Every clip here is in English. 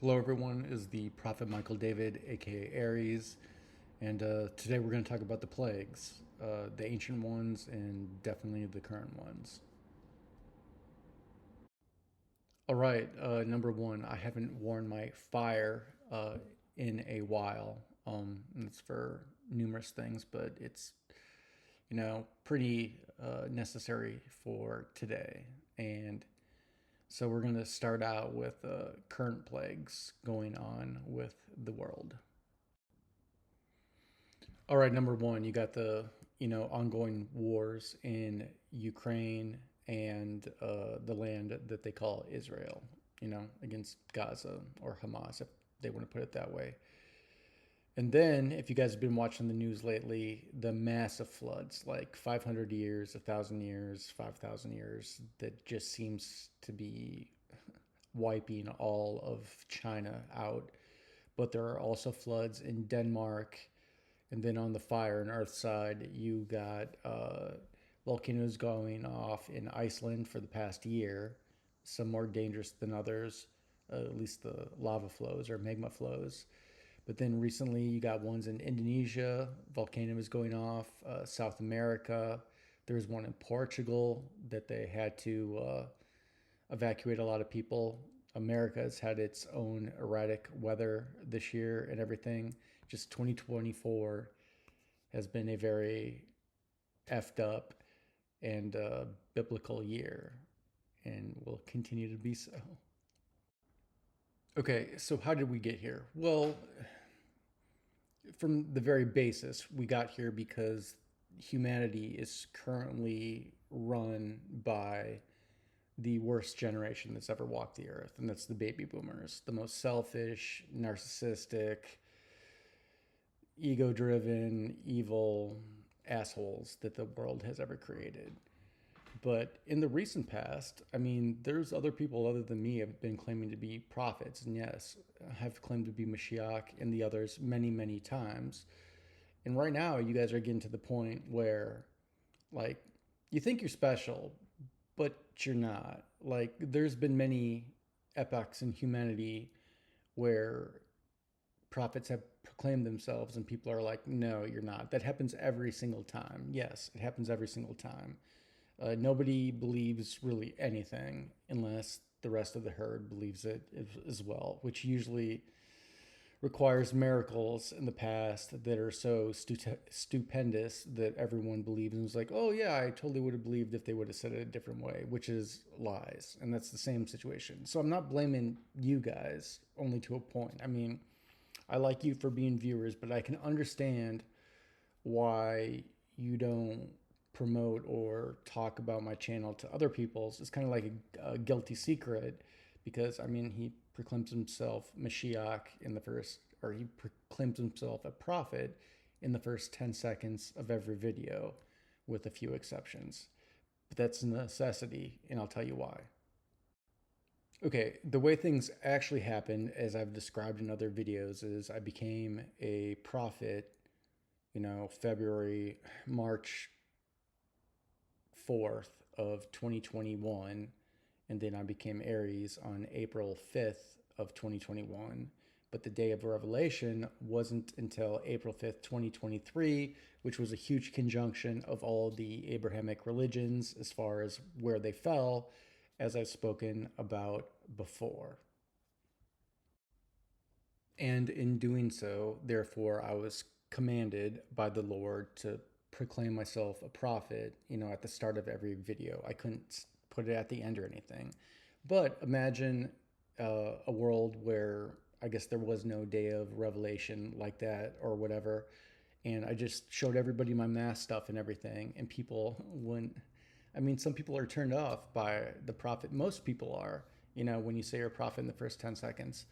Hello, everyone. Is the Prophet Michael David, aka Aries, and today we're going to talk about the plagues, the ancient ones, and definitely the current ones. All right, number one, I haven't worn my fire in a while. And it's for numerous things, but it's pretty necessary for today. And so we're going to start out with current plagues going on with the world. All right, number one, you got the ongoing wars in Ukraine and the land that they call Israel, against Gaza or Hamas, if they want to put it that way. And then, if you guys have been watching the news lately, the massive floods, like 500 years, 1,000 years, 5,000 years, that just seems to be wiping all of China out. But there are also floods in Denmark. And then on the fire and earth side, you got volcanoes going off in Iceland for the past year, some more dangerous than others, at least the lava flows or magma flows. But then recently, you got ones in Indonesia, volcano is going off, South America. There's one in Portugal that they had to evacuate a lot of people. America has had its own erratic weather this year and everything. Just 2024 has been a very effed up and biblical year and will continue to be so. Okay, so how did we get here? Well, from the very basis, we got here because humanity is currently run by the worst generation that's ever walked the earth, and that's the baby boomers, the most selfish, narcissistic, ego driven, evil assholes that the world has ever created. But in the recent past, I mean, there's other people other than me have been claiming to be prophets, and yes, have claimed to be Mashiach and the others many, many times. And right now, you guys are getting to the point where, like, you think you're special, but you're not. Like, there's been many epochs in humanity where prophets have proclaimed themselves and people are like, no, you're not. That happens every single time. Yes, it happens every single time. Nobody believes really anything unless the rest of the herd believes it as well, which usually requires miracles in the past that are so stupendous that everyone believes and is like, oh, yeah, I totally would have believed if they would have said it a different way, which is lies. And that's the same situation. So I'm not blaming you guys, only to a point. I mean, I like you for being viewers, but I can understand why you don't promote or talk about my channel to other people's. It's kind of like a guilty secret because, I mean, he proclaims himself Mashiach in the first, or he proclaims himself a prophet in the first 10 seconds of every video, with a few exceptions. But that's a necessity, and I'll tell you why. Okay, the way things actually happened, as I've described in other videos, is I became a prophet, February, March 4th of 2021, and then I became Aries on April 5th of 2021. But the day of revelation wasn't until April 5th, 2023, which was a huge conjunction of all the Abrahamic religions as far as where they fell, as I've spoken about before. And in doing so, therefore, I was commanded by the Lord to proclaim myself a prophet, at the start of every video. I couldn't put it at the end or anything. But imagine a world where I guess there was no day of revelation like that or whatever. And I just showed everybody my mask stuff and everything. And people wouldn't, I mean, some people are turned off by the prophet. Most people are, when you say you're a prophet in the first 10 seconds.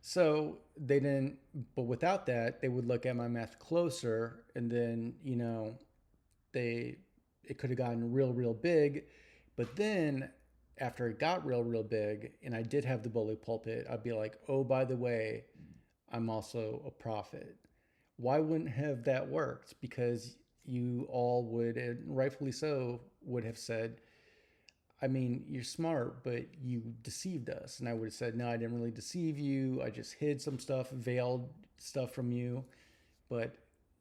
So they didn't, but without that, they would look at my math closer, and then, they, it could have gotten real, real big. But then after it got real, real big, and I did have the bully pulpit, I'd be like, oh, by the way, I'm also a prophet. Why wouldn't have that worked? Because you all would, and rightfully so, would have said, I mean, you're smart, but you deceived us. And I would have said, no, I didn't really deceive you. I just hid some stuff, veiled stuff from you. But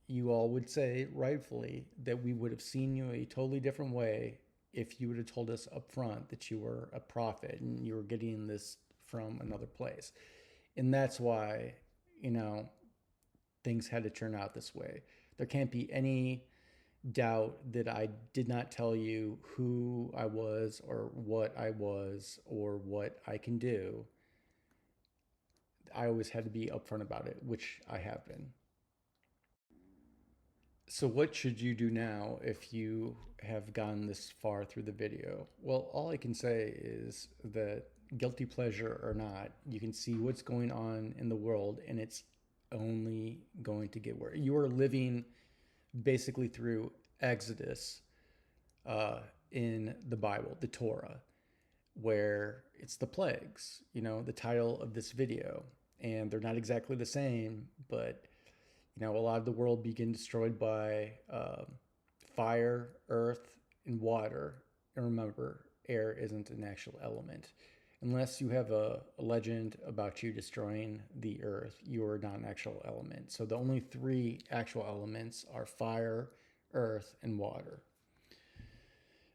you all would say, rightfully, that we would have seen you a totally different way if you would have told us up front that you were a prophet and you were getting this from another place. And that's why, you know, things had to turn out this way. There can't be any doubt that I did not tell you who I was or what I was or what I can do. I always had to be upfront about it, which I have been. So, what should you do now if you have gone this far through the video? Well, all I can say is that, guilty pleasure or not, you can see what's going on in the world, and it's only going to get worse. You are living basically through Exodus in the Bible, the Torah, where it's the plagues, you know, the title of this video. And they're not exactly the same, but, you know, a lot of the world being destroyed by fire, earth, and water. And remember, air isn't an actual element. Unless you have a legend about you destroying the earth, you are not an actual element. So the only three actual elements are fire, earth, and water.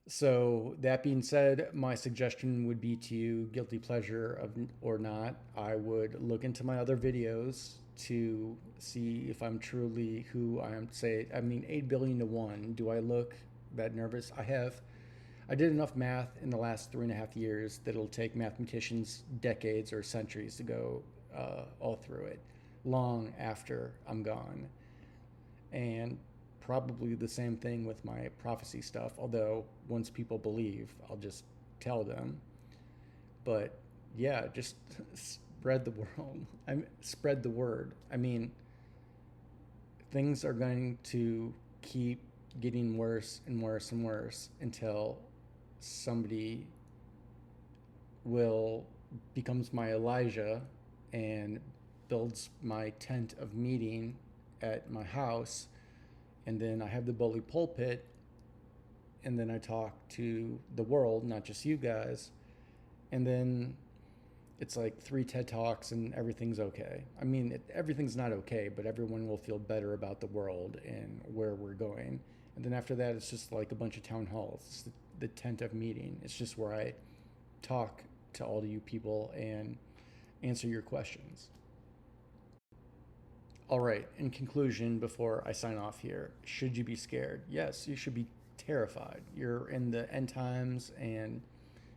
So that being said, my suggestion would be to you, guilty pleasure of or not, I would look into my other videos to see if I'm truly who I am. Say, I mean, 8 billion to 1. Do I look that nervous? I did enough math in the last 3.5 years that it'll take mathematicians decades or centuries to go all through it, long after I'm gone. And probably the same thing with my prophecy stuff, although once people believe, I'll just tell them. But yeah, just spread the world. Spread the word. I mean, things are going to keep getting worse and worse and worse until somebody will becomes my Elijah and builds my tent of meeting at my house, and then I have the bully pulpit, and then I talk to the world, not just you guys, and then it's like 3 TED Talks and everything's okay. I mean, everything's not okay, but everyone will feel better about the world and where we're going. And then after that, it's just like a bunch of town halls. It's the tent of meeting. It's just where I talk to all of you people and answer your questions. All right, in conclusion, before I sign off here, should you be scared? Yes, you should be terrified. You're in the end times, and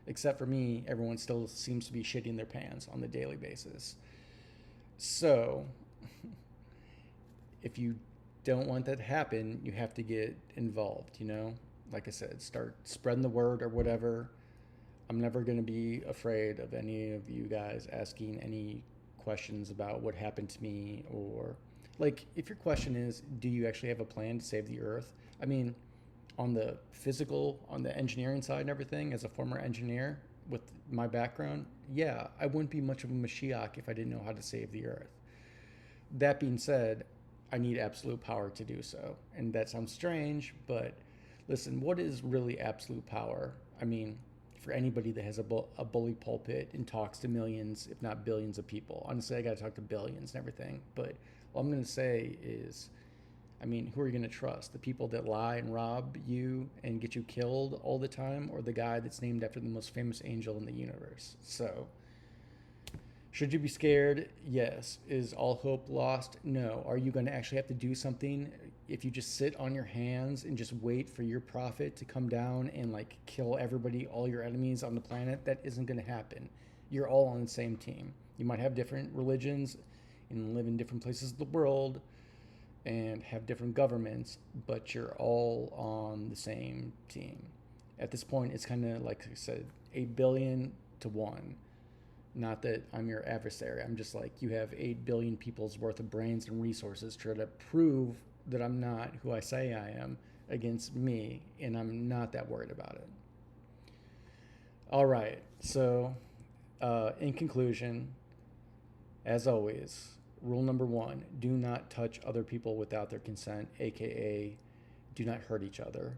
except for me, everyone still seems to be shitting their pants on the daily basis. So, if you don't want that to happen, you have to get involved, you know? Like I said, start spreading the word or whatever. I'm never going to be afraid of any of you guys asking any questions about what happened to me, or like if your question is, do you actually have a plan to save the earth? I mean, on the physical, on the engineering side and everything, as a former engineer with my background, yeah, I wouldn't be much of a Mashiach if I didn't know how to save the earth. That being said, I need absolute power to do so. And that sounds strange, but listen, what is really absolute power? I mean, for anybody that has a bully pulpit and talks to millions, if not billions of people. Honestly, I got to talk to billions and everything. But all I'm going to say is, I mean, who are you going to trust? The people that lie and rob you and get you killed all the time, or the guy that's named after the most famous angel in the universe? So, should you be scared? Yes. Is all hope lost? No. Are you going to actually have to do something if you just sit on your hands and just wait for your prophet to come down and like kill everybody, all your enemies on the planet? That isn't going to happen. You're all on the same team. You might have different religions and live in different places of the world and have different governments, but you're all on the same team. At this point, it's kind of like I said, 8 billion to 1. Not that I'm your adversary. I'm just like, you have 8 billion people's worth of brains and resources to try to prove that I'm not who I say I am against me, and I'm not that worried about it. All right. So, in conclusion, as always, rule number 1, do not touch other people without their consent, aka do not hurt each other.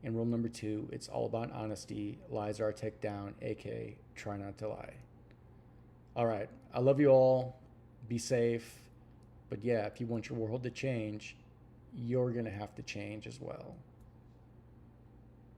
And rule number 2, it's all about honesty. Lies are a takedown, aka try not to lie. All right. I love you all. Be safe. But yeah, if you want your world to change, you're going to have to change as well.